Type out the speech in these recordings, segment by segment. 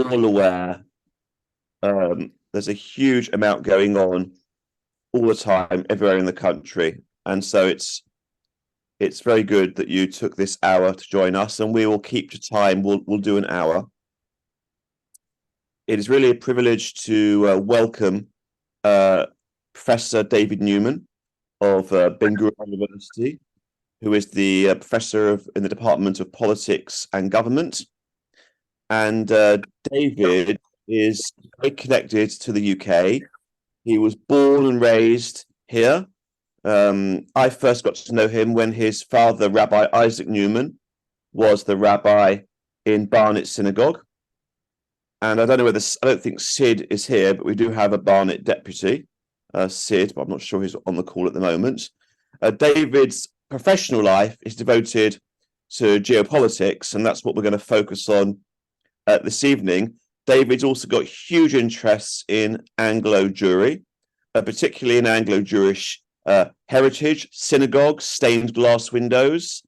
all aware, there's a huge amount going on all the time, everywhere in the country. And so it's very good that you took this hour to join us, and we will keep to time. We'll do an hour. It is really a privilege to welcome Professor David Newman of Ben-Gurion University, who is the professor in the Department of Politics and Government. And David is very connected to the UK. He was born and raised here. I first got to know him when his father, Rabbi Isaac Newman, was the rabbi in Barnet Synagogue. And I don't know whether, I don't think Sid is here, but we do have a Barnet deputy, Sid, but I'm not sure he's on the call at the moment. David's professional life is devoted to geopolitics, and that's what we're going to focus on this evening. David's also got huge interests in Anglo-Jewry, particularly in Anglo-Jewish heritage, synagogues, stained glass windows,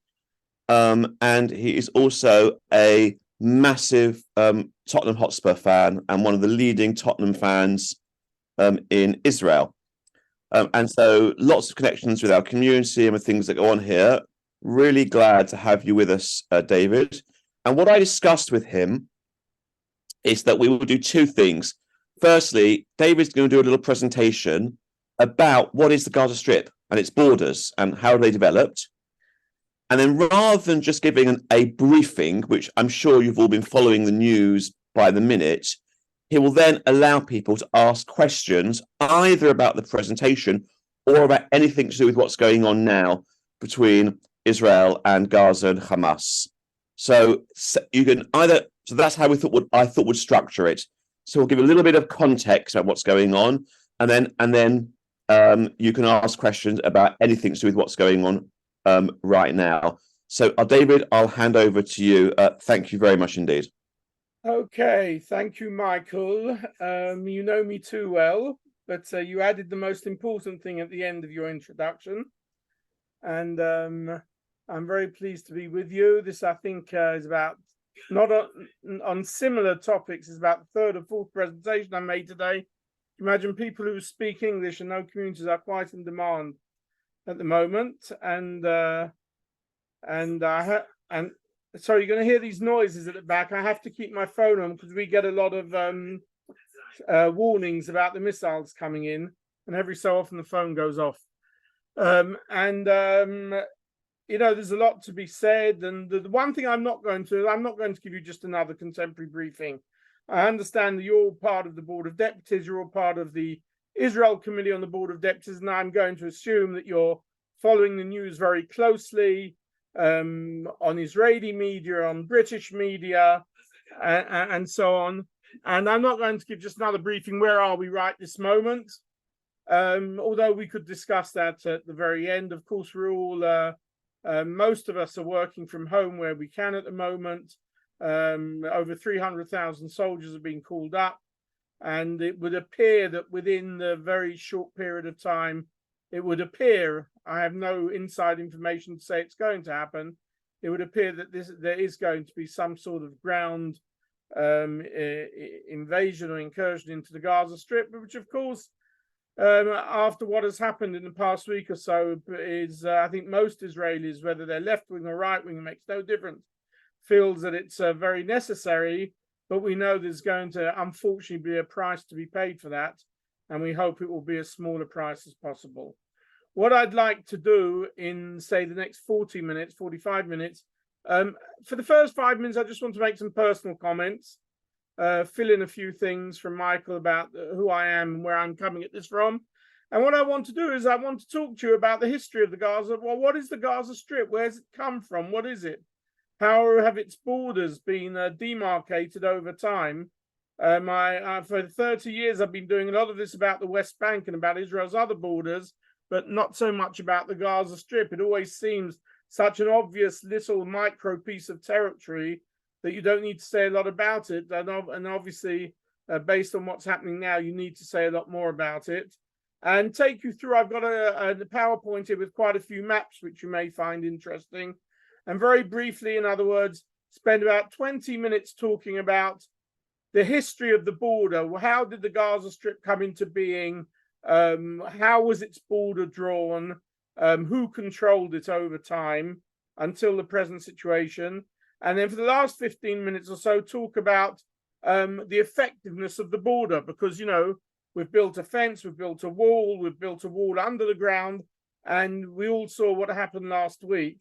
and he is also a massive Tottenham Hotspur fan and one of the leading Tottenham fans in Israel. And so lots of connections with our community and with things that go on here. Really glad to have you with us, David. And what I discussed with him is that we will do two things. Firstly, David's going to do a little presentation about what is the Gaza Strip and its borders and how they developed. And then rather than just giving a briefing, which I'm sure you've all been following the news by the minute, he will then allow people to ask questions either about the presentation or about anything to do with what's going on now between Israel and Gaza and Hamas. So you can either, so that's how I thought would structure it. So we'll give a little bit of context about what's going on, and then you can ask questions about anything to do with what's going on right now. So, David, I'll hand over to you. Thank you very much indeed. Okay, thank you, Michael. You know me too well, but you added the most important thing at the end of your introduction. And I'm very pleased to be with you. This, I think, is about, not on similar topics, is about the third or fourth presentation I made today. Imagine people who speak English and know communities are quite in demand at the moment, and so you're going to hear these noises at the back. I have to keep my phone on because we get a lot of warnings about the missiles coming in, and every so often the phone goes off. You know, there's a lot to be said, and the one thing I'm not going to give you just another contemporary briefing. I understand that you're all part of the Board of Deputies, you're all part of the Israel Committee on the Board of Deputies, and I'm going to assume that you're following the news very closely on Israeli media, on British media, and so on. And I'm not going to give just another briefing, where are we right this moment? Although we could discuss that at the very end. Of course, we're all, most of us are working from home where we can at the moment. Over 300,000 soldiers have been called up. And it would appear that within the very short period of time, it would appear, I have no inside information to say it's going to happen, it would appear that there is going to be some sort of ground invasion or incursion into the Gaza Strip, which of course, after what has happened in the past week or so, is I think most Israelis, whether they're left wing or right wing, makes no difference, feels that it's very necessary. But we know there's going to, unfortunately, be a price to be paid for that. And we hope it will be as small a price as possible. What I'd like to do in, say, the next 40 minutes, 45 minutes, for the first 5 minutes, I just want to make some personal comments, fill in a few things from Michael about who I am and where I'm coming at this from. And what I want to do is I want to talk to you about the history of the Gaza. Well, what is the Gaza Strip? Where's it come from? What is it? How have its borders been demarcated over time? For 30 years, I've been doing a lot of this about the West Bank and about Israel's other borders, but not so much about the Gaza Strip. It always seems such an obvious little micro piece of territory that you don't need to say a lot about it. And obviously, based on what's happening now, you need to say a lot more about it. And take you through, I've got a PowerPoint here with quite a few maps, which you may find interesting. And very briefly, in other words, spend about 20 minutes talking about the history of the border. How did the Gaza Strip come into being? How was its border drawn? Who controlled it over time until the present situation? And then for the last 15 minutes or so, talk about the effectiveness of the border, because, you know, we've built a fence, we've built a wall under the ground, and we all saw what happened last week.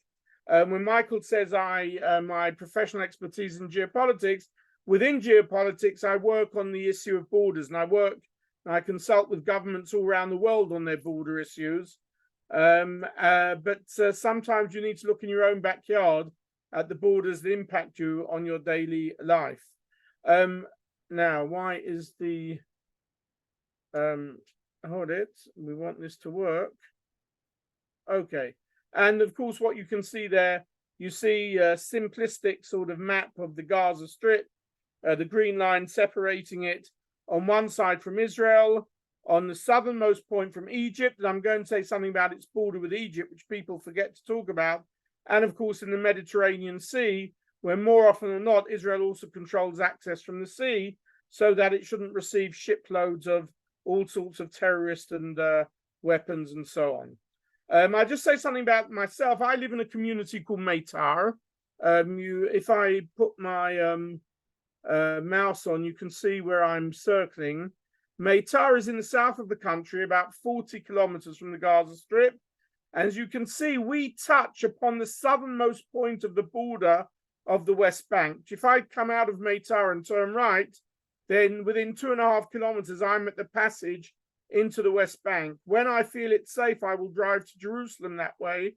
When Michael says my professional expertise in geopolitics, within geopolitics, I work on the issue of borders, and I consult with governments all around the world on their border issues. But sometimes you need to look in your own backyard at the borders that impact you on your daily life. Now, why is the hold it? We want this to work. Okay. And of course, what you can see there, you see a simplistic sort of map of the Gaza Strip, the green line separating it on one side from Israel, on the southernmost point from Egypt, and I'm going to say something about its border with Egypt, which people forget to talk about, and of course in the Mediterranean Sea, where more often than not, Israel also controls access from the sea, so that it shouldn't receive shiploads of all sorts of terrorists and weapons and so on. I'll just say something about myself. I live in a community called Meitar. If I put my mouse on, you can see where I'm circling. Meitar is in the south of the country, about 40 kilometers from the Gaza Strip. As you can see, we touch upon the southernmost point of the border of the West Bank. If I come out of Meitar and turn right, then within 2.5 kilometers, I'm at the passage into the West Bank. When I feel it's safe, I will drive to Jerusalem that way.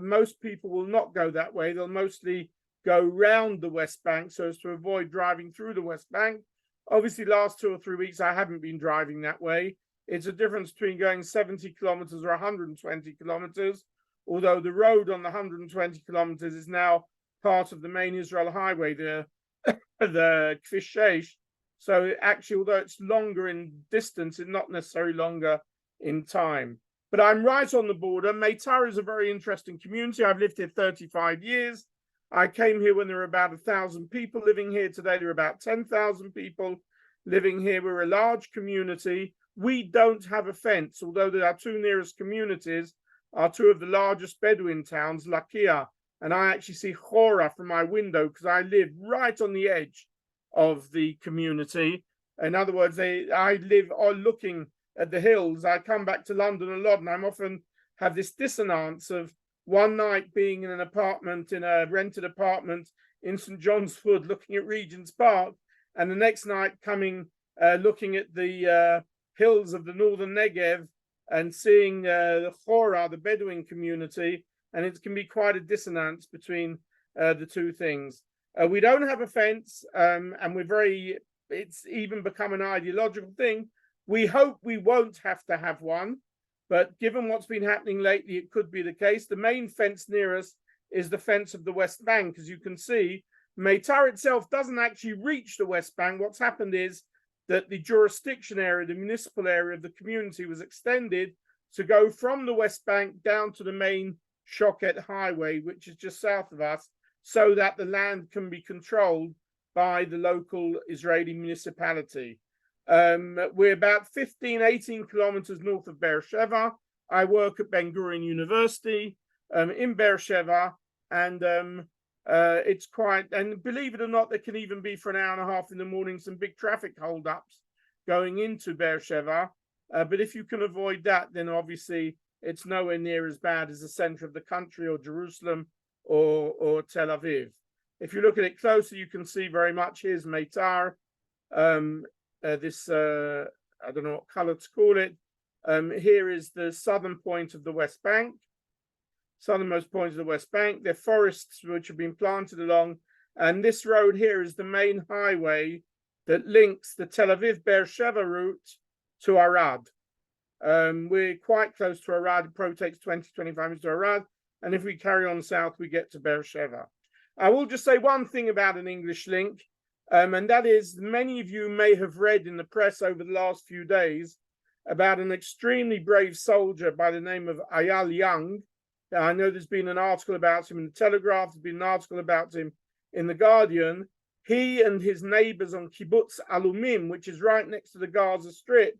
Most people will not go that way. They'll mostly go round the West Bank so as to avoid driving through the West Bank. Obviously, last 2 or 3 weeks, I haven't been driving that way. It's a difference between going 70 kilometers or 120 kilometers, although the road on the 120 kilometers is now part of the main Israel highway, the Kvish 6. So actually, although it's longer in distance, it's not necessarily longer in time. But I'm right on the border. Meitar is a very interesting community. I've lived here 35 years. I came here when there were about 1,000 people living here. Today, there are about 10,000 people living here. We're a large community. We don't have a fence, although our two nearest communities are two of the largest Bedouin towns, Lakia. And I actually see Chora from my window because I live right on the edge of the community. In other words, I live looking at the hills. I come back to London a lot, and I'm often have this dissonance of one night being in a rented apartment in St. John's Wood, looking at Regent's Park, and the next night looking at the hills of the northern Negev and seeing the Chora, the Bedouin community, and it can be quite a dissonance between the two things. We don't have a fence, and it's even become an ideological thing. We hope we won't have to have one, but given what's been happening lately, it could be the case. The main fence near us is the fence of the West Bank. As you can see, Meitar itself doesn't actually reach the West Bank. What's happened is that the jurisdiction area, the municipal area of the community was extended to go from the West Bank down to the main Shoket highway, which is just south of us, so that the land can be controlled by the local Israeli municipality. We're about 18 kilometers north of Beersheba. I work at Ben Gurion University in Beersheba, and it's quite, and believe it or not, there can even be for an hour and a half in the morning some big traffic holdups going into Beersheba. But if you can avoid that, then obviously it's nowhere near as bad as the center of the country or Jerusalem or Tel Aviv. If you look at it closer, you can see very much here's Meitar. I don't know what color to call it. Here is the southern point of the West Bank, southernmost point of the West Bank. There are forests which have been planted along, and this road here is the main highway that links the Tel Aviv-Beersheba route to Arad. We're quite close to Arad. It probably takes 20-25 minutes to Arad, and if we carry on south, we get to Beersheba. I will just say one thing about an English link. And that is, many of you may have read in the press over the last few days about an extremely brave soldier by the name of Eyal Young. I know there's been an article about him in the Telegraph, there's been an article about him in the Guardian. he and his neighbors on Kibbutz Alumim, which is right next to the Gaza Strip,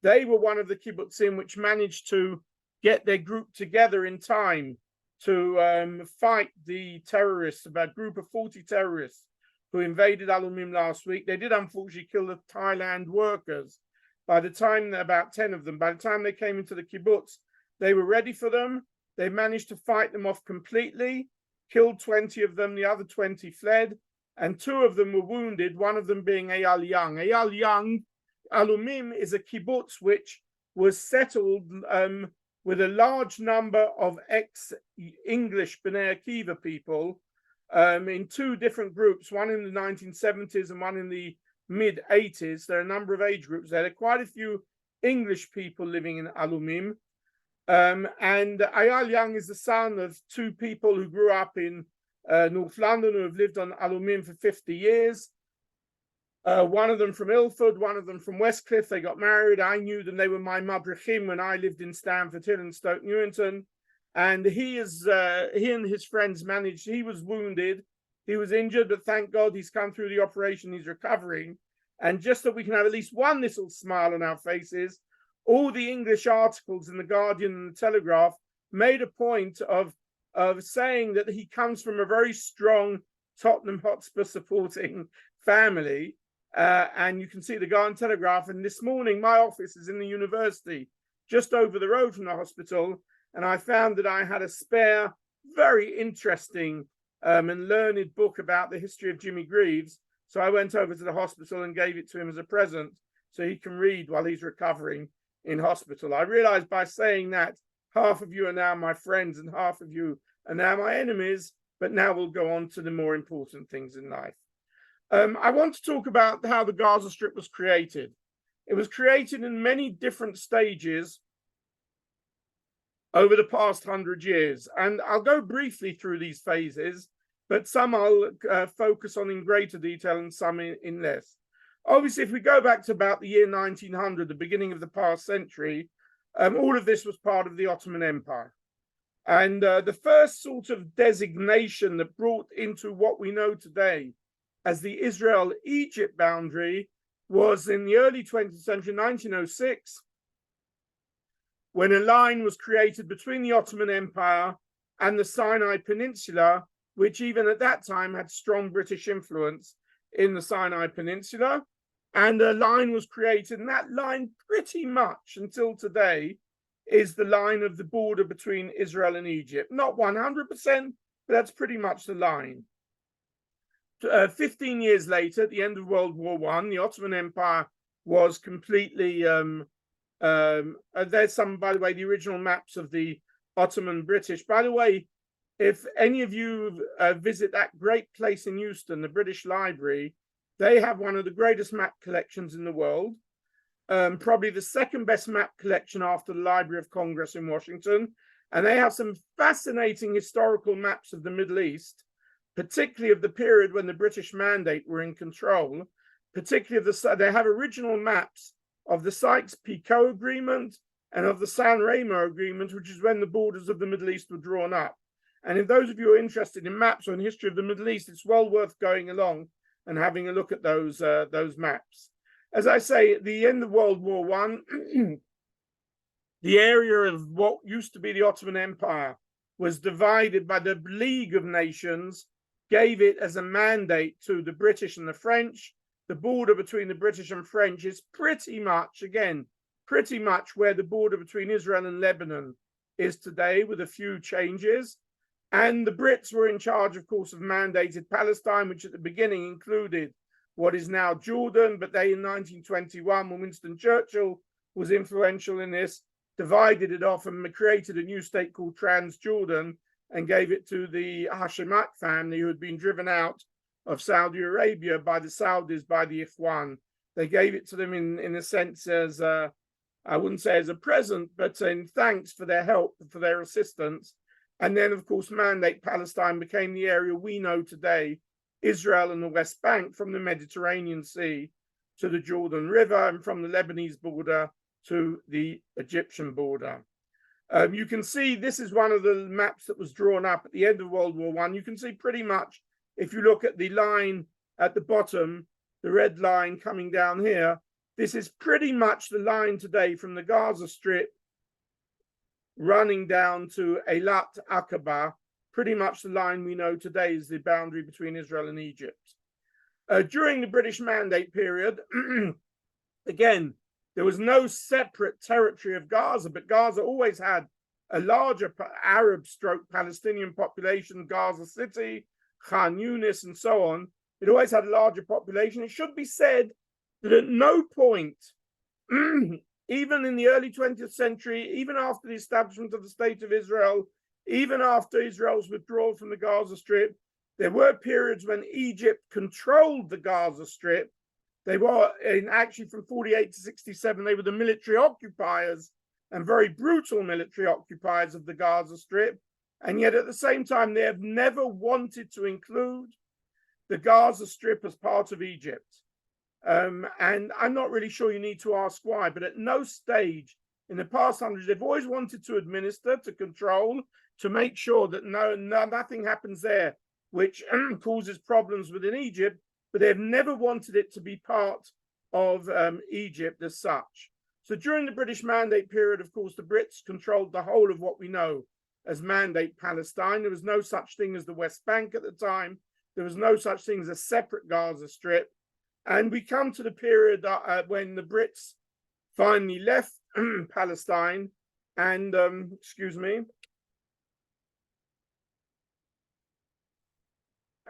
they were one of the kibbutzim which managed to get their group together in time to fight the terrorists, about a group of 40 terrorists who invaded Alumim last week. They did unfortunately kill the Thailand workers. By the time, about 10 of them, by the time they came into the kibbutz, they were ready for them. They managed to fight them off completely, killed 20 of them, the other 20 fled, and 2 of them were wounded, one of them being Eyal Young. Eyal Young, Alumim is a kibbutz which was settled with a large number of ex-English Bnei Akiva people in 2 different groups, one in the 1970s and one in the mid-80s. There are a number of age groups there. There are quite a few English people living in Alumim. And Eyal Young is the son of 2 people who grew up in North London, who have lived on Alumim for 50 years. One of them from Ilford, one of them from Westcliff. They got married. I knew them. They were my madrichim when I lived in Stamford Hill and Stoke Newington. And he and his friends managed. He was wounded. He was injured, but thank God he's come through the operation. He's recovering. And just that we can have at least one little smile on our faces, all the English articles in the Guardian and the Telegraph made a point of saying that he comes from a very strong Tottenham Hotspur supporting family. And you can see the Guardian Telegraph. And this morning, my office is in the university, just over the road from the hospital. And I found that I had a spare, very interesting and learned book about the history of Jimmy Greaves. So I went over to the hospital and gave it to him as a present so he can read while he's recovering in hospital. I realized by saying that, half of you are now my friends and half of you are now my enemies. But now we'll go on to the more important things in life. I want to talk about how the Gaza Strip was created. It was created in many different stages over the past 100 years. And I'll go briefly through these phases, but some I'll focus on in greater detail and some in less. Obviously, if we go back to about the year 1900, the beginning of the past century, all of this was part of the Ottoman Empire. And the first sort of designation that brought into what we know today as the Israel-Egypt boundary was in the early 20th century, 1906, when a line was created between the Ottoman Empire and the Sinai Peninsula, which even at that time had strong British influence in the Sinai Peninsula. And a line was created, and that line pretty much until today is the line of the border between Israel and Egypt. Not 100%, but that's pretty much the line. 15 years later, at the end of World War I, the Ottoman Empire was completely... there's some, by the way, the original maps of the Ottoman British. By the way, if any of you visit that great place in Euston, the British Library, they have one of the greatest map collections in the world. Probably the second best map collection after the Library of Congress in Washington. And they have some fascinating historical maps of the Middle East, particularly of the period when the British Mandate were in control. Particularly, they have original maps of the Sykes-Picot Agreement and of the San Remo Agreement, which is when the borders of the Middle East were drawn up. And if those of you who are interested in maps or in history of the Middle East, it's well worth going along and having a look at those maps. As I say, at the end of World War I, the area of what used to be the Ottoman Empire was divided by the League of Nations, gave it as a mandate to the British and the French. The border between the British and French is pretty much where the border between Israel and Lebanon is today, with a few changes. And the Brits were in charge, of course, of mandated Palestine, which at the beginning included what is now Jordan. But they, in 1921, when Winston Churchill was influential in this, divided it off and created a new state called Transjordan and gave it to the Hashemat family, who had been driven out of Saudi Arabia by the Saudis, by the Ikhwan. They gave it to them in a sense as, I wouldn't say as a present, but in thanks for their help, for their assistance. And then, of course, Mandate Palestine became the area we know today, Israel and the West Bank, from the Mediterranean Sea to the Jordan River, and from the Lebanese border to the Egyptian border. You can see this is one of the maps that was drawn up at the end of World War I. You can see pretty much, if you look at the line at the bottom, the red line coming down here, this is pretty much the line today from the Gaza Strip running down to Eilat Aqaba. Pretty much the line we know today is the boundary between Israel and Egypt. During the British Mandate period, again, there was no separate territory of Gaza, but Gaza always had a larger Arab/Palestinian population, Gaza City, Khan Yunis, and so on. It always had a larger population. It should be said that at no point, even in the early 20th century, even after the establishment of the State of Israel, even after Israel's withdrawal from the Gaza Strip, there were periods when Egypt controlled the Gaza Strip. They were, actually from 48 to 67, they were the military occupiers and very brutal military occupiers of the Gaza Strip. And yet at the same time, they have never wanted to include the Gaza Strip as part of Egypt. And I'm not really sure you need to ask why, but at no stage in the past hundreds, they've always wanted to administer, to control, to make sure that nothing happens there, which causes problems within Egypt, but they've never wanted it to be part of Egypt as such. So during the British Mandate period, of course, the Brits controlled the whole of what we know as Mandate Palestine. There was no such thing as the West Bank at the time. There was no such thing as a separate Gaza Strip. And we come to the period when the Brits finally left Palestine and, and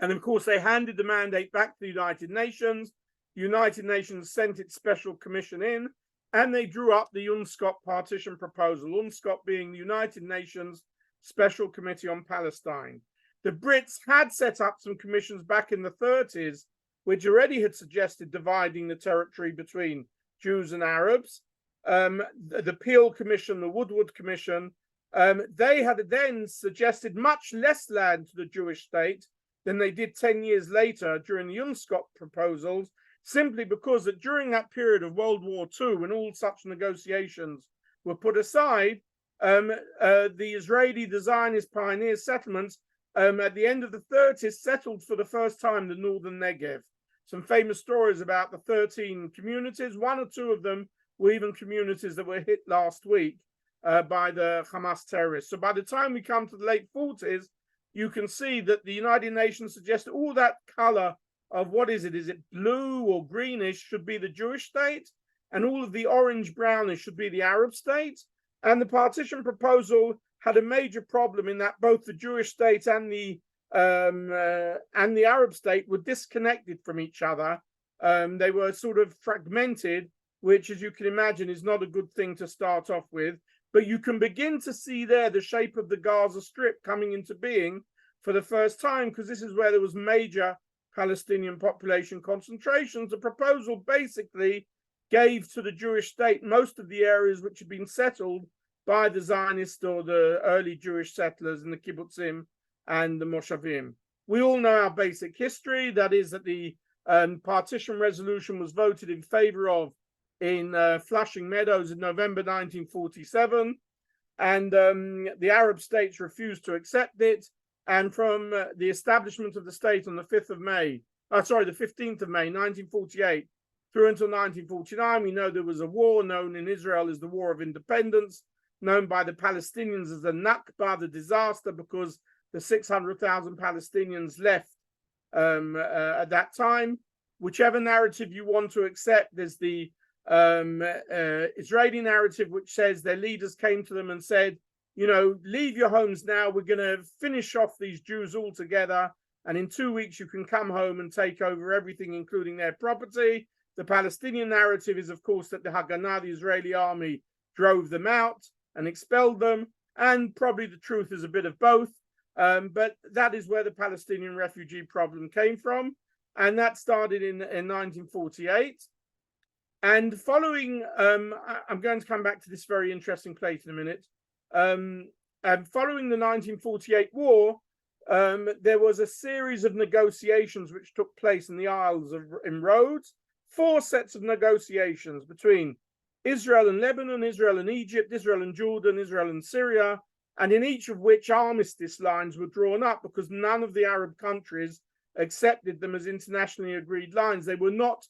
of course, they handed the mandate back to the United Nations. The United Nations sent its special commission in, and they drew up the UNSCOP partition proposal, UNSCOP being the United Nations Special Committee on Palestine. The Brits had set up some commissions back in the 30s, which already had suggested dividing the territory between Jews and Arabs. The Peel Commission, the Woodward Commission, they had then suggested much less land to the Jewish state than they did 10 years later during the UNSCOP proposals, simply because that during that period of World War II, when all such negotiations were put aside, the Israeli, the Zionist pioneer settlements at the end of the 30s settled for the first time the northern Negev. Some famous stories about the 13 communities. One or two of them were even communities that were hit last week by the Hamas terrorists. So by the time we come to the late 40s, you can see that the United Nations suggested all that color of what is it blue or greenish should be the Jewish state, and all of the orange brownish should be the Arab state. And the partition proposal had a major problem in that both the Jewish state and the Arab state were disconnected from each other. They were sort of fragmented, which, as you can imagine, is not a good thing to start off with. But you can begin to see there the shape of the Gaza Strip coming into being for the first time, because this is where there was major Palestinian population concentrations. The proposal basically gave to the Jewish state most of the areas which had been settled by the Zionists or the early Jewish settlers in the kibbutzim and the moshavim. We all know our basic history. That is that the partition resolution was voted in favor of in Flushing Meadows in November 1947, and the Arab states refused to accept it. And from the establishment of the state on the 15th of May, 1948, through until 1949, we know there was a war known in Israel as the War of Independence, known by the Palestinians as the Nakba, the disaster, because the 600,000 Palestinians left at that time. Whichever narrative you want to accept, there's the Israeli narrative, which says their leaders came to them and said, you know, leave your homes now. We're going to finish off these Jews altogether. And in 2 weeks, you can come home and take over everything, including their property. The Palestinian narrative is, of course, that the Haganah, the Israeli army, drove them out and expelled them. And probably the truth is a bit of both. But that is where the Palestinian refugee problem came from. And that started in 1948. And following, I'm going to come back to this very interesting place in a minute. And following the 1948 war, there was a series of negotiations which took place in the Isles in Rhodes. 4 sets of negotiations between Israel and Lebanon, Israel and Egypt, Israel and Jordan, Israel and Syria, and in each of which armistice lines were drawn up because none of the Arab countries accepted them as internationally agreed lines. They were not,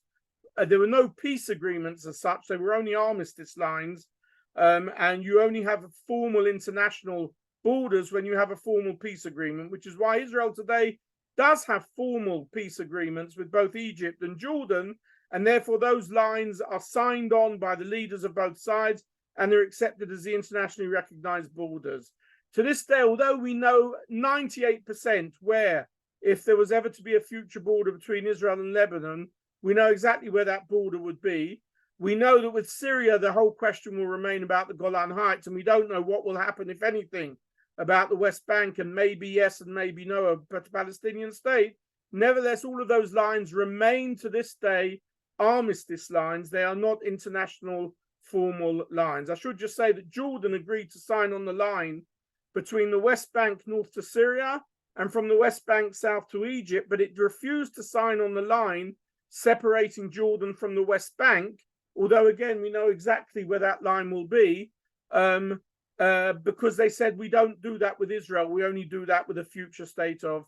there were no peace agreements as such. They were only armistice lines. And you only have formal international borders when you have a formal peace agreement, which is why Israel today does have formal peace agreements with both Egypt and Jordan. And therefore, those lines are signed on by the leaders of both sides, and they're accepted as the internationally recognized borders. To this day, although we know 98% where, if there was ever to be a future border between Israel and Lebanon, we know exactly where that border would be. We know that with Syria, the whole question will remain about the Golan Heights, and we don't know what will happen, if anything, about the West Bank, and maybe yes and maybe no, a Palestinian state. Nevertheless, all of those lines remain to this day armistice lines. They are not international formal lines. I should just say that Jordan agreed to sign on the line between the West Bank north to Syria and from the West Bank south to Egypt, but it refused to sign on the line separating Jordan from the West Bank, although again we know exactly where that line will be, because they said we don't do that with Israel, we only do that with a future state of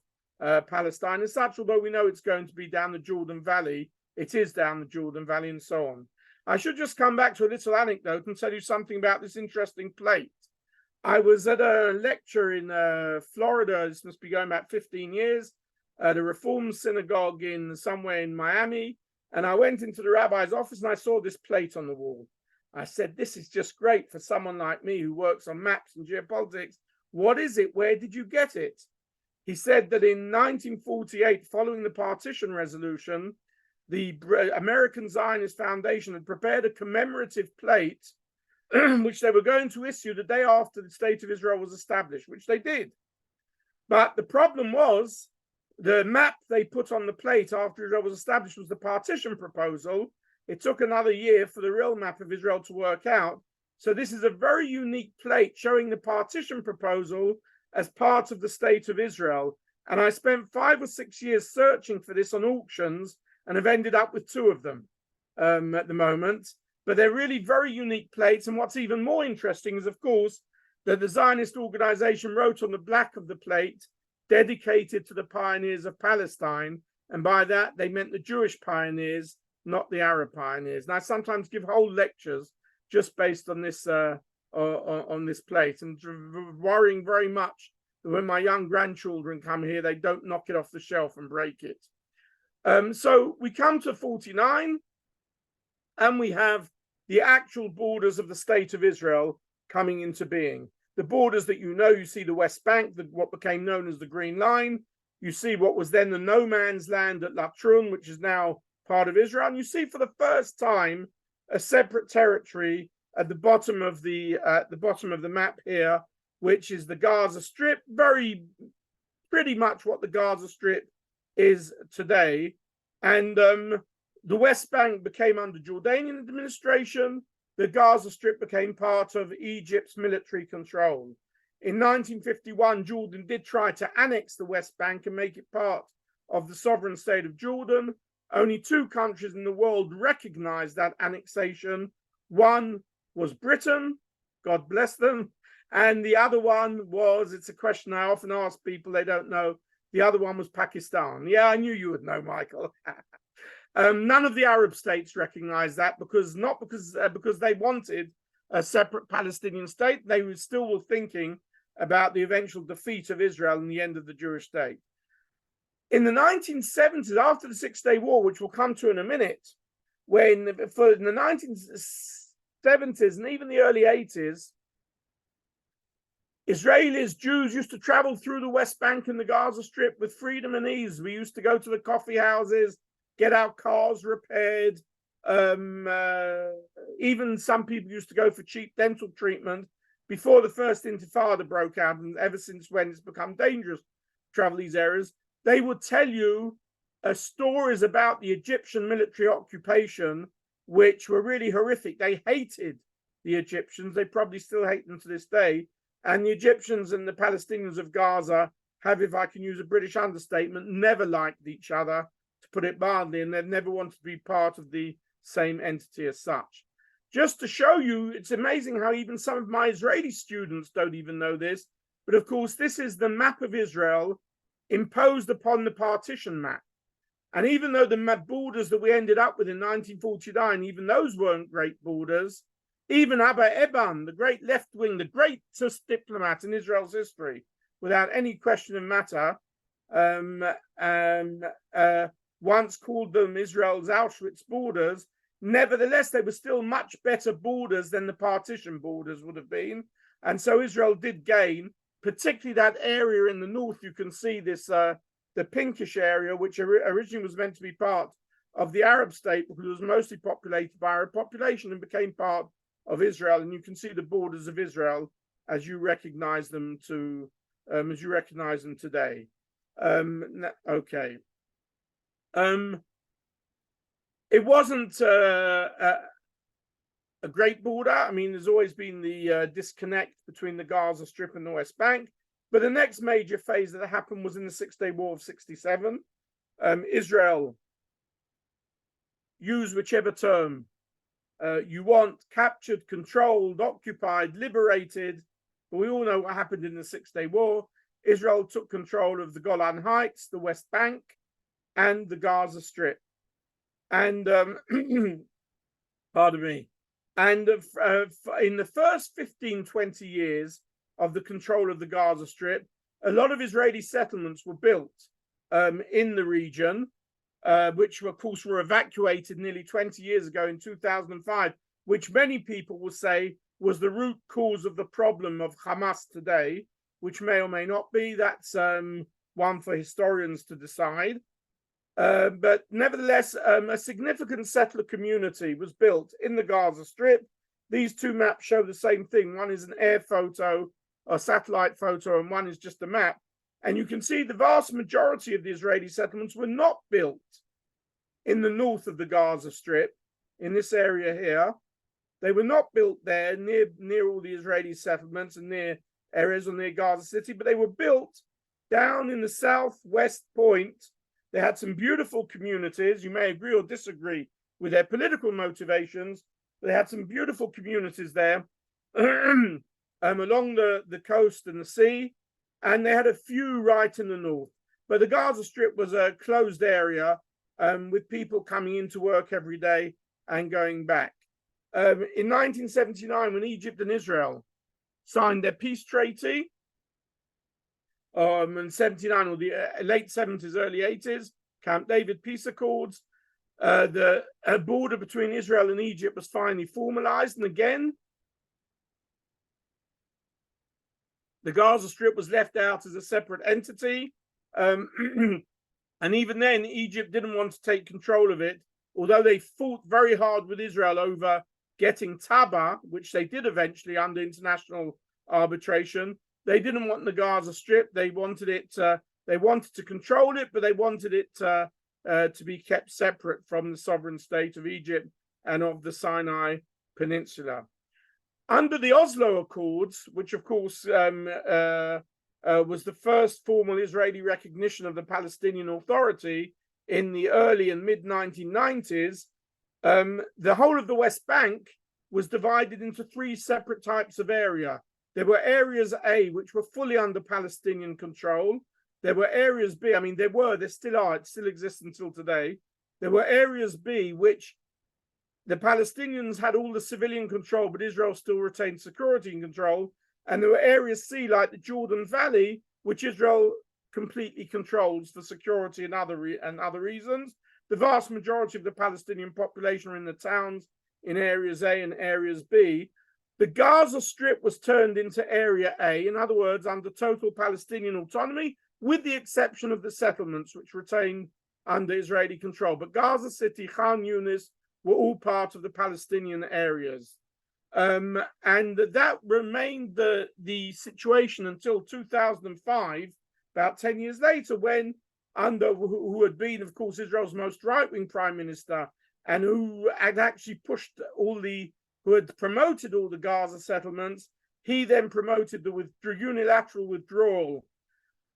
Palestine as such. Although we know it's going to be down the Jordan Valley, it is down the Jordan Valley and so on. I should just come back to a little anecdote and tell you something about this interesting plate. I was at a lecture in Florida, this must be going back 15 years, at a Reform synagogue in somewhere in Miami, and I went into the rabbi's office and I saw this plate on the wall. I said, this is just great for someone like me who works on maps and geopolitics. What is it? Where did you get it? He said that in 1948, following the partition resolution, the American Zionist Foundation had prepared a commemorative plate which they were going to issue the day after the State of Israel was established, which they did. But the problem was the map they put on the plate after Israel was established was the partition proposal. It took another year for the real map of Israel to work out. So this is a very unique plate showing the partition proposal as part of the State of Israel. And I spent 5 or 6 years searching for this on auctions and have ended up with 2 of them at the moment. But they're really very unique plates. And what's even more interesting is, of course, that the Zionist organization wrote on the back of the plate, dedicated to the pioneers of Palestine. And by that, they meant the Jewish pioneers, not the Arab pioneers. And I sometimes give whole lectures just based on this plate, and worrying very much that when my young grandchildren come here, they don't knock it off the shelf and break it. So we come to 49, and we have the actual borders of the State of Israel coming into being. The borders that you see the West Bank, what became known as the Green Line. You see what was then the no man's land at Latrun, which is now part of Israel. And you see for the first time a separate territory at the bottom of the map here, which is the Gaza Strip, pretty much what the Gaza Strip is today. And the West Bank became under Jordanian administration. The Gaza Strip became part of Egypt's military control. In 1951, Jordan did try to annex the West Bank and make it part of the sovereign state of Jordan. Only 2 countries in the world recognized that annexation. One was Britain, God bless them, and the other one was, it's a question I often ask people, they don't know, the other one was Pakistan. Yeah, I knew you would know, Michael. None of the Arab states recognized that because they wanted a separate Palestinian state. They still were thinking about the eventual defeat of Israel and the end of the Jewish state. In the 1970s, after the 6-Day War, which we'll come to in a minute, in the 1970s and even the early 80s, Israelis, Jews used to travel through the West Bank and the Gaza Strip with freedom and ease. We used to go to the coffee houses, get our cars repaired. Even some people used to go for cheap dental treatment before the first Intifada broke out, and ever since when it's become dangerous to travel these areas. They would tell you stories about the Egyptian military occupation, which were really horrific. They hated the Egyptians. They probably still hate them to this day. And the Egyptians and the Palestinians of Gaza have, if I can use a British understatement, never liked each other, to put it mildly, and they've never wanted to be part of the same entity as such. Just to show you, it's amazing how even some of my Israeli students don't even know this. But of course, this is the map of Israel imposed upon the partition map. And even though the borders that we ended up with in 1949, even those weren't great borders, even Abba Eban, the great left wing, the greatest diplomat in Israel's history, without any question of matter, once called them Israel's Auschwitz borders. Nevertheless, they were still much better borders than the partition borders would have been. And so Israel did gain, particularly that area in the north. You can see this, the pinkish area, which originally was meant to be part of the Arab state, because it was mostly populated by Arab population and became part of Israel. And you can see the borders of Israel as you recognize them today. Okay. It wasn't a great border. I mean, there's always been the disconnect between the Gaza Strip and the West Bank. But the next major phase that happened was in the Six-Day War of 67. Israel, use whichever term you want, captured, controlled, occupied, liberated. But we all know what happened in the Six-Day War. Israel took control of the Golan Heights, the West Bank, and the Gaza Strip. And, pardon me, and in the first 15, 20 years of the control of the Gaza Strip, a lot of Israeli settlements were built in the region, which of course were evacuated nearly 20 years ago in 2005, which many people will say was the root cause of the problem of Hamas today, which may or may not be. That's one for historians to decide. But nevertheless, a significant settler community was built in the Gaza Strip. These two maps show the same thing. One is an air photo, a satellite photo, and one is just a map. And you can see the vast majority of the Israeli settlements were not built in the north of the Gaza Strip, in this area here. They were not built there near all the Israeli settlements and near areas or near Gaza City, but they were built down in the southwest point. They had some beautiful communities. You may agree or disagree with their political motivations. They had some beautiful communities there along the coast and the sea, and they had a few right in the north. But the Gaza Strip was a closed area with people coming into work every day and going back. In 1979, when Egypt and Israel signed their peace treaty, in 79 or the late 70s, early 80s, Camp David peace accords, the border between Israel and Egypt was finally formalized. And again, the Gaza Strip was left out as a separate entity. And even then, Egypt didn't want to take control of it, although they fought very hard with Israel over getting Taba, which they did eventually under international arbitration. They didn't want the Gaza Strip. They wanted it. They wanted to control it, but they wanted it to be kept separate from the sovereign state of Egypt and of the Sinai Peninsula. Under the Oslo Accords, which of course was the first formal Israeli recognition of the Palestinian Authority in the early and mid-1990s, the whole of the West Bank was divided into three separate types of area. There were areas A, which were fully under Palestinian control. There were areas B, there still are, it still exists until today. There were areas B, which the Palestinians had all the civilian control, but Israel still retained security and control. And there were areas C, like the Jordan Valley, which Israel completely controls for security and other reasons. The vast majority of the Palestinian population are in the towns in areas A and areas B. The Gaza Strip was turned into Area A, in other words, under total Palestinian autonomy, with the exception of the settlements, which retained under Israeli control. But Gaza City, Khan Yunis were all part of the Palestinian areas. And that remained the situation until 2005, about 10 years later, when who had been, of course, Israel's most right-wing prime minister, and who had actually who had promoted all the Gaza settlements, he then promoted the unilateral withdrawal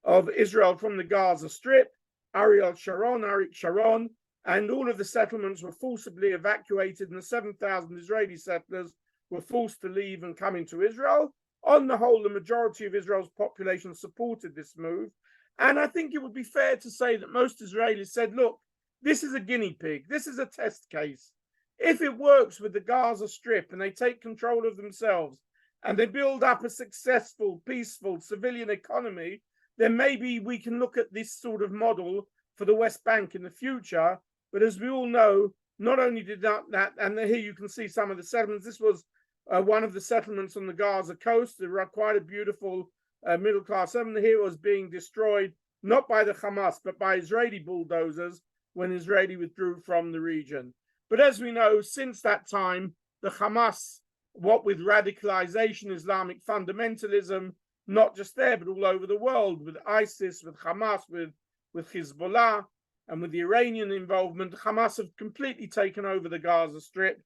of Israel from the Gaza Strip, Arik Sharon, and all of the settlements were forcibly evacuated, and the 7,000 Israeli settlers were forced to leave and come into Israel. On the whole, the majority of Israel's population supported this move. And I think it would be fair to say that most Israelis said, look, this is a guinea pig. This is a test case. If it works with the Gaza Strip and they take control of themselves and they build up a successful, peaceful civilian economy, then maybe we can look at this sort of model for the West Bank in the future. But as we all know, not only did that, and here you can see some of the settlements. This was one of the settlements on the Gaza coast. There were quite a beautiful middle-class settlement. Here was being destroyed, not by the Hamas, but by Israeli bulldozers when Israeli withdrew from the region. But as we know, since that time, the Hamas, what with radicalization, Islamic fundamentalism, not just there, but all over the world, with ISIS, with Hamas, with Hezbollah, and with the Iranian involvement, Hamas have completely taken over the Gaza Strip.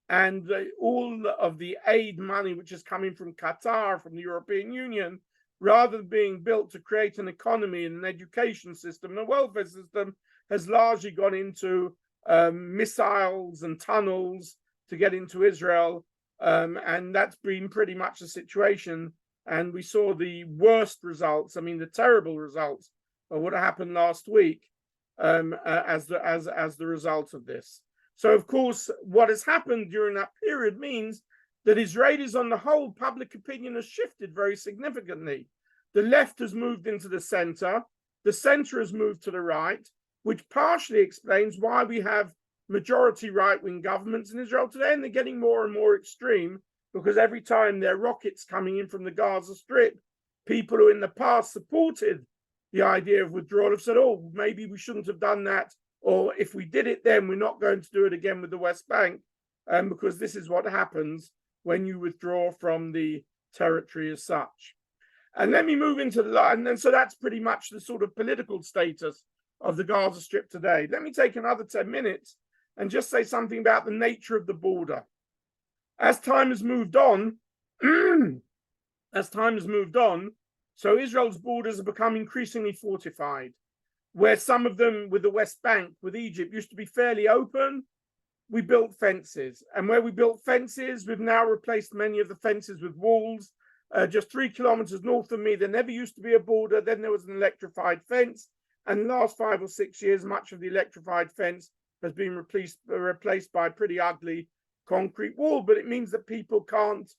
And all of the aid money, which is coming from Qatar, from the European Union, rather than being built to create an economy and an education system and a welfare system, has largely gone into missiles and tunnels to get into Israel. And that's been pretty much the situation. And we saw the worst results, I mean, the terrible results of what happened last week as the result of this. So, of course, what has happened during that period means that Israelis, on the whole, public opinion has shifted very significantly. The left has moved into the center has moved to the right, which partially explains why we have majority right-wing governments in Israel today, and they're getting more and more extreme, because every time there are rockets coming in from the Gaza Strip, people who in the past supported the idea of withdrawal have said, oh, maybe we shouldn't have done that, or if we did it then, we're not going to do it again with the West Bank, because this is what happens when you withdraw from the territory as such. And let me move into the line. And so that's pretty much the sort of political status of the Gaza Strip today. Let me take another 10 minutes and just say something about the nature of the border. As time has moved on, so Israel's borders have become increasingly fortified, where some of them with the West Bank, with Egypt, used to be fairly open. We built fences. And where we built fences, we've now replaced many of the fences with walls. Just 3 kilometers north of me, there never used to be a border. Then there was an electrified fence. And in the last 5 or 6 years, much of the electrified fence has been replaced by a pretty ugly concrete wall. But it means that people can't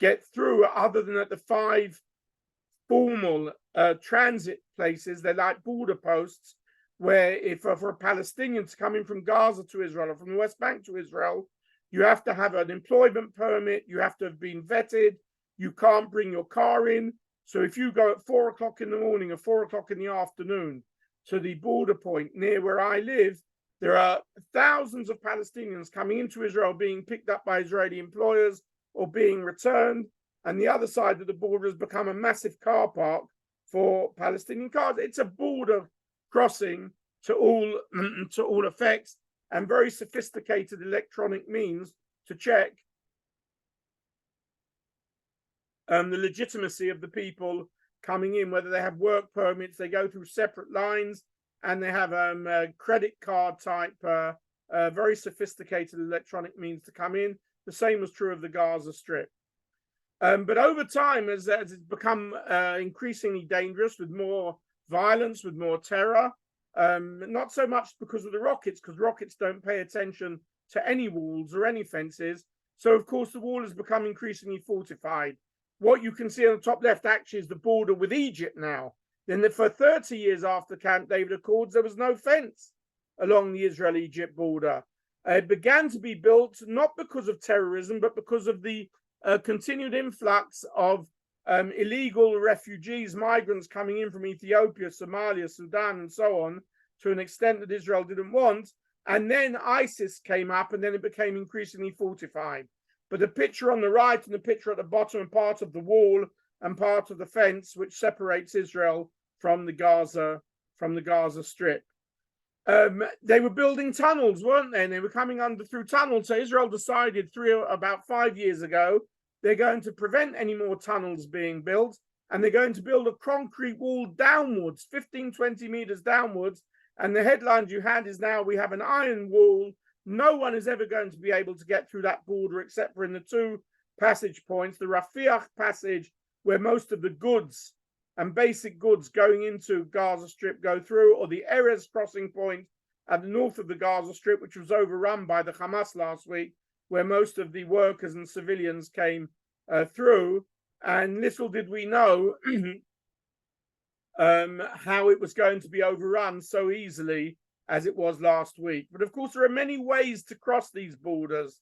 get through other than at the 5 formal transit places. They're like border posts, where if for a Palestinian to come in from Gaza to Israel or from the West Bank to Israel, you have to have an employment permit. You have to have been vetted. You can't bring your car in. So if you go at 4 o'clock in the morning or 4 o'clock in the afternoon to the border point near where I live, there are thousands of Palestinians coming into Israel being picked up by Israeli employers or being returned. And the other side of the border has become a massive car park for Palestinian cars. It's a border crossing to all effects, and very sophisticated electronic means to check the legitimacy of the people coming in, whether they have work permits. They go through separate lines, and they have a credit card type, very sophisticated electronic means to come in. The same was true of the Gaza Strip. But over time, as it's become increasingly dangerous, with more violence, with more terror, not so much because of the rockets, because rockets don't pay attention to any walls or any fences. So, of course, the wall has become increasingly fortified. What you can see on the top left actually is the border with Egypt now. Then for 30 years after Camp David Accords, there was no fence along the Israel-Egypt border. It began to be built not because of terrorism, but because of the continued influx of illegal refugees, migrants coming in from Ethiopia, Somalia, Sudan, and so on, to an extent that Israel didn't want. And then ISIS came up, and then it became increasingly fortified. But the picture on the right and the picture at the bottom are part of the wall and part of the fence which separates Israel from the Gaza Strip. They were building tunnels, weren't they? And they were coming under through tunnels. So Israel decided about 5 years ago, they're going to prevent any more tunnels being built, and they're going to build a concrete wall downwards, 15, 20 meters downwards. And the headlines you had is now we have an iron wall. No one is ever going to be able to get through that border except for in the 2 passage points, the Rafiah passage, where most of the goods and basic goods going into Gaza Strip go through, or the Erez crossing point at the north of the Gaza Strip, which was overrun by the Hamas last week, where most of the workers and civilians came through. And little did we know how it was going to be overrun so easily as it was last week. But of course, there are many ways to cross these borders.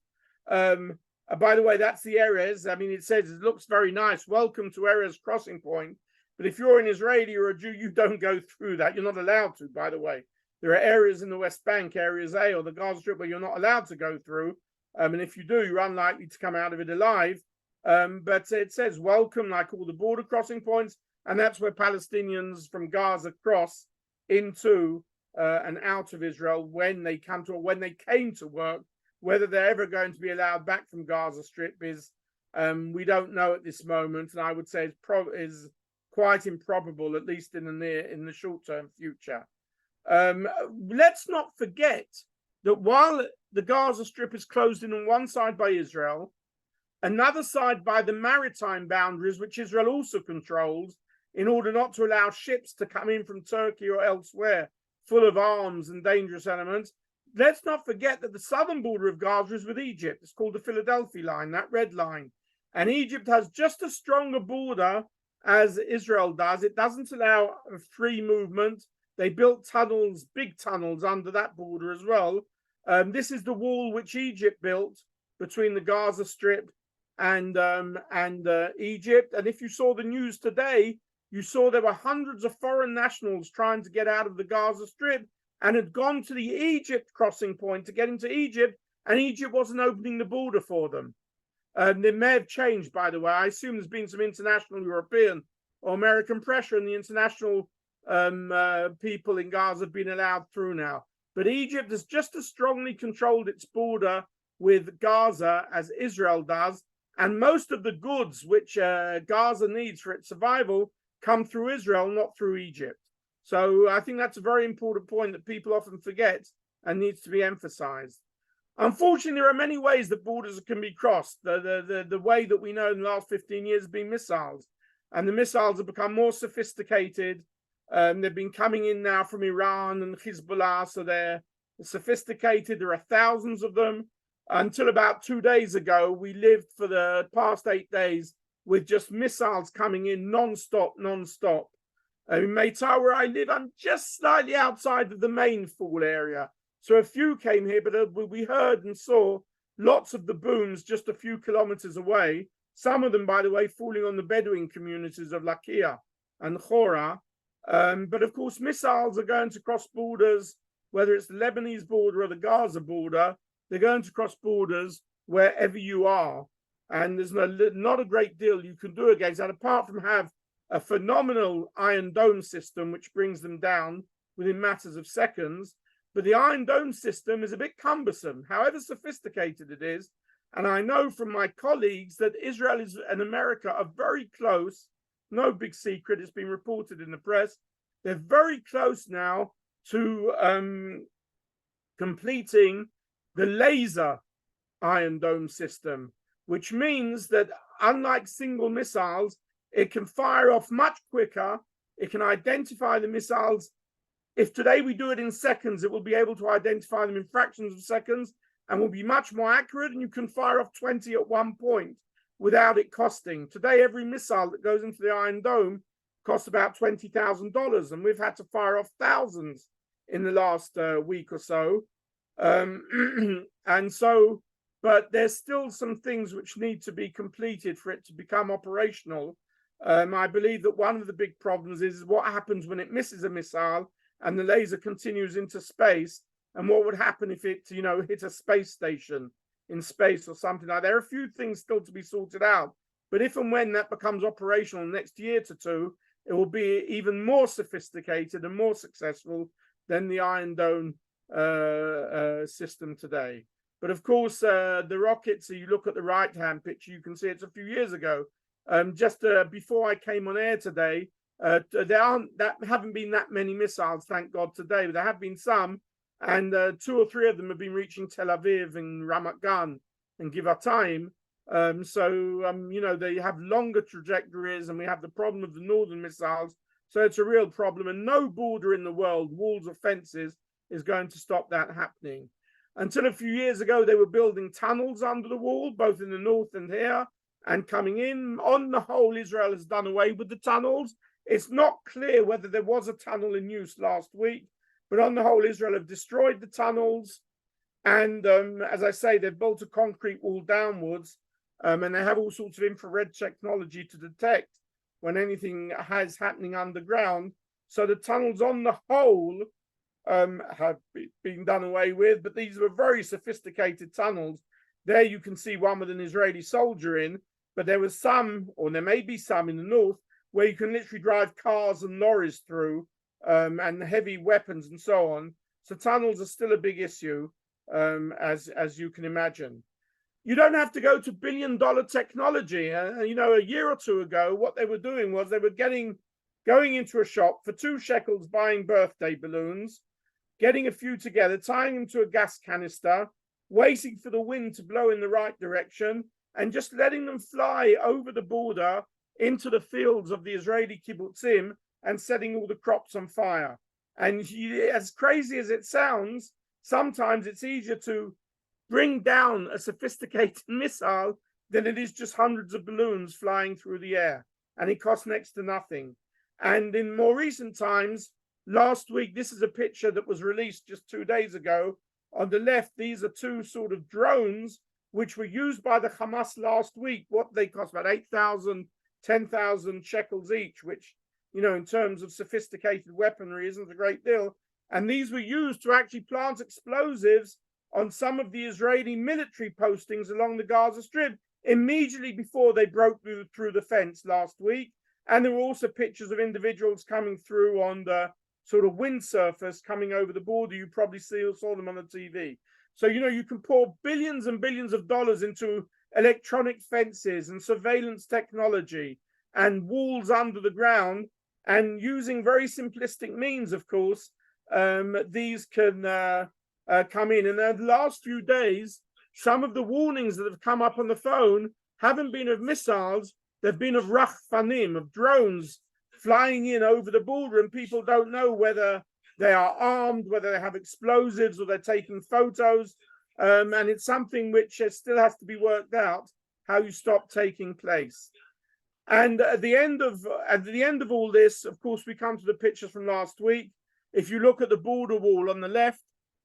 By the way, that's the Erez. I mean, it says it looks very nice. Welcome to Erez crossing point. But if you're an Israeli or a Jew, you don't go through that. You're not allowed to, by the way. There are areas in the West Bank, areas A or the Gaza Strip, where you're not allowed to go through. And if you do, you're unlikely to come out of it alive. But it says welcome, like all the border crossing points. And that's where Palestinians from Gaza cross into and out of Israel when they came to work. Whether they're ever going to be allowed back from Gaza Strip is we don't know at this moment, and I would say is quite improbable, at least in the short-term future. Let's not forget that while the Gaza Strip is closed in on one side by Israel, another side by the maritime boundaries, which Israel also controls, in order not to allow ships to come in from Turkey or elsewhere full of arms and dangerous elements. Let's not forget that the southern border of Gaza is with Egypt. It's called the Philadelphia line, that red line. And Egypt has just as strong a border as Israel does. It doesn't allow free movement. They built tunnels, big tunnels under that border as well. This is the wall which Egypt built between the Gaza Strip and Egypt. And if you saw the news today, you saw there were hundreds of foreign nationals trying to get out of the Gaza Strip and had gone to the Egypt crossing point to get into Egypt, and Egypt wasn't opening the border for them. They may have changed, by the way. I assume there's been some international European or American pressure, and the international people in Gaza have been allowed through now. But Egypt has just as strongly controlled its border with Gaza as Israel does, and most of the goods which Gaza needs for its survival come through Israel, not through Egypt. So I think that's a very important point that people often forget and needs to be emphasized. Unfortunately, there are many ways that borders can be crossed. The way that we know in the last 15 years has been missiles. And the missiles have become more sophisticated. They've been coming in now from Iran and Hezbollah, so they're sophisticated. There are thousands of them. Until about 2 days ago, we lived for the past 8 days with just missiles coming in non-stop. In Meitar, where I live, I'm just slightly outside of the main fall area. So a few came here, but we heard and saw lots of the booms just a few kilometers away. Some of them, by the way, falling on the Bedouin communities of Lakia and Khora. But of course, missiles are going to cross borders, whether it's the Lebanese border or the Gaza border. They're going to cross borders wherever you are. And there's not a great deal you can do against that, apart from have a phenomenal Iron Dome system, which brings them down within matters of seconds. But the Iron Dome system is a bit cumbersome, however sophisticated it is. And I know from my colleagues that Israel and America are very close. No big secret, it's been reported in the press. They're very close now to completing the laser Iron Dome system, which means that unlike single missiles, it can fire off much quicker. It can identify the missiles. If today we do it in seconds, it will be able to identify them in fractions of seconds and will be much more accurate. And you can fire off 20 at one point without it costing. Today, every missile that goes into the Iron Dome costs about $20,000. And we've had to fire off thousands in the last week or so. But there's still some things which need to be completed for it to become operational. I believe that one of the big problems is what happens when it misses a missile and the laser continues into space, and what would happen if it, hit a space station in space or something like that. There are a few things still to be sorted out, but if and when that becomes operational next year to two, it will be even more sophisticated and more successful than the Iron Dome system today. But of course, the rockets, you look at the right-hand picture, you can see it's a few years ago. Just before I came on air today, there haven't been that many missiles, thank God, today. But there have been some, and 2 or 3 of them have been reaching Tel Aviv and Ramat Gan and Givatayim. They have longer trajectories, and we have the problem of the northern missiles. So it's a real problem, and no border in the world, walls or fences, is going to stop that happening. Until a few years ago, they were building tunnels under the wall, both in the north and here, and coming in. On the whole, Israel has done away with the tunnels. It's not clear whether there was a tunnel in use last week, but on the whole, Israel have destroyed the tunnels. And as I say, they've built a concrete wall downwards, and they have all sorts of infrared technology to detect when anything is happening underground. So the tunnels on the whole have been done away with, but these were very sophisticated tunnels. There you can see one with an Israeli soldier in, but there was some, or there may be some in the north, where you can literally drive cars and lorries through, and heavy weapons and so on. So tunnels are still a big issue, as you can imagine. You don't have to go to billion-dollar technology. A year or two ago, what they were doing was they were going into a shop for 2 shekels, buying birthday balloons, getting a few together, tying them to a gas canister, waiting for the wind to blow in the right direction, and just letting them fly over the border into the fields of the Israeli kibbutzim and setting all the crops on fire. And as crazy as it sounds, sometimes it's easier to bring down a sophisticated missile than it is just hundreds of balloons flying through the air. And it costs next to nothing. And in more recent times, last week, this is a picture that was released just 2 days ago. On the left, these are 2 sort of drones which were used by the Hamas last week. What they cost, about 8,000, 10,000 shekels each, which, in terms of sophisticated weaponry, isn't a great deal. And these were used to actually plant explosives on some of the Israeli military postings along the Gaza Strip immediately before they broke through the fence last week. And there were also pictures of individuals coming through on the sort of windsurfers coming over the border. You probably saw them on the TV. So, you can pour billions and billions of dollars into electronic fences and surveillance technology and walls under the ground, and using very simplistic means, of course, these can come in. And the last few days, some of the warnings that have come up on the phone haven't been of missiles, they've been of rachfanim, of drones flying in over the border, and people don't know whether they are armed, whether they have explosives, or they're taking photos. And it's something which still has to be worked out, how you stop taking place. And at the end of all this, of course, we come to the pictures from last week. If you look at the border wall on the left,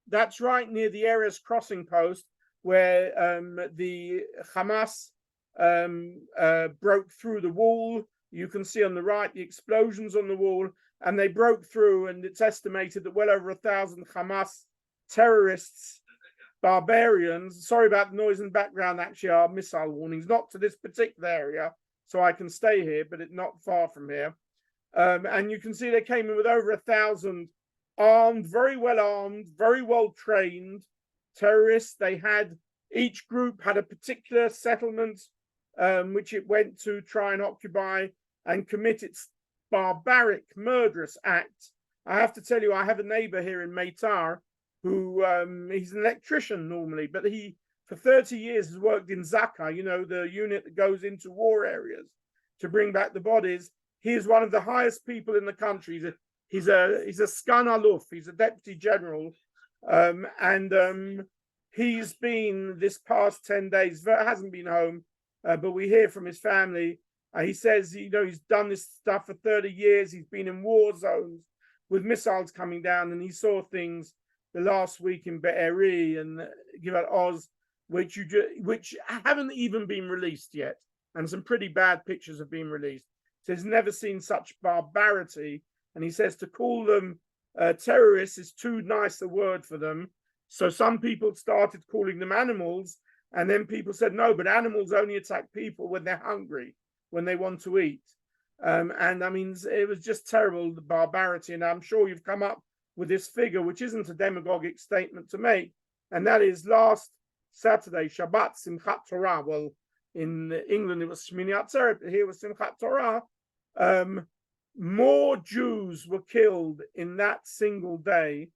that's right near the Erez crossing post where the Hamas broke through the wall. You can see on the right the explosions on the wall, and they broke through, and it's estimated that well over 1,000 Hamas terrorists, barbarians, sorry about the noise in the background, actually are missile warnings, not to this particular area, so I can stay here, but it's not far from here. And you can see they came in with over 1,000 armed, very well trained terrorists. Each group had a particular settlement which it went to try and occupy and commit its barbaric, murderous act. I have to tell you, I have a neighbor here in Meitar who he's an electrician normally, but he for 30 years has worked in Zaka, the unit that goes into war areas to bring back the bodies. He is one of the highest people in the country. He's a Sgan Aluf, he's a deputy general, and he's been this past 10 days, hasn't been home, but we hear from his family. He says, he's done this stuff for 30 years. He's been in war zones with missiles coming down, and he saw things the last week in Be'eri and Givat Oz, which haven't even been released yet. And some pretty bad pictures have been released. So he's never seen such barbarity. And he says to call them terrorists is too nice a word for them. So some people started calling them animals. And then people said, no, but animals only attack people when they're hungry, when they want to eat. And I mean, it was just terrible, the barbarity. And I'm sure you've come up with this figure, which isn't a demagogic statement to make. And that is last Saturday, Shabbat, Simchat Torah. Well, in England, it was Shmini Atzeret, but here was Simchat Torah. More Jews were killed in that single day.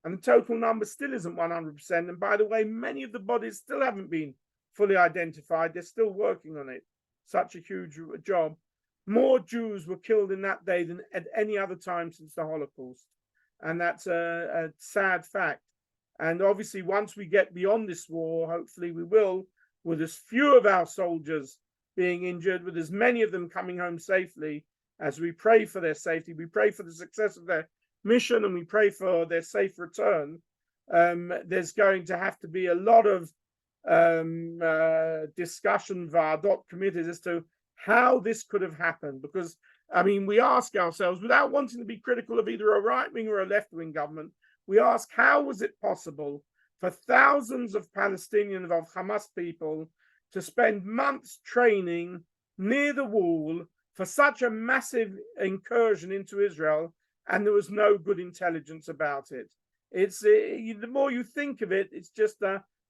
And the total number still isn't 100%. And by the way, many of the bodies still haven't been fully identified. They're still working on it. Such a huge job. More Jews were killed in that day than at any other time since the Holocaust. And that's a sad fact. And obviously, once we get beyond this war, hopefully we will, with as few of our soldiers being injured, with as many of them coming home safely, as we pray for their safety, we pray for the success of their mission, and we pray for their safe return. There's going to have to be a lot of discussion via committees as to how this could have happened. Because, I mean, we ask ourselves, without wanting to be critical of either a right-wing or a left-wing government, we ask, how was it possible for thousands of Palestinians, of Hamas people, to spend months training near the wall for such a massive incursion into Israel, and there was no good intelligence about it? It's the more you think of it, it's just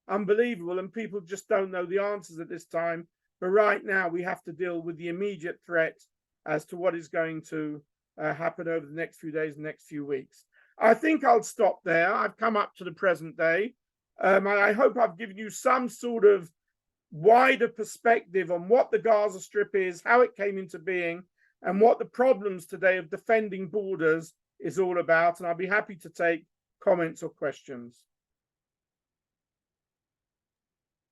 unbelievable, and people just don't know the answers at this time. But right now, we have to deal with the immediate threat as to what is going to happen over the next few days, next few weeks. I think I'll stop there. I've come up to the present day. And I hope I've given you some sort of wider perspective on what the Gaza Strip is, how it came into being, and what the problems today of defending borders is all about. And I'll be happy to take comments or questions.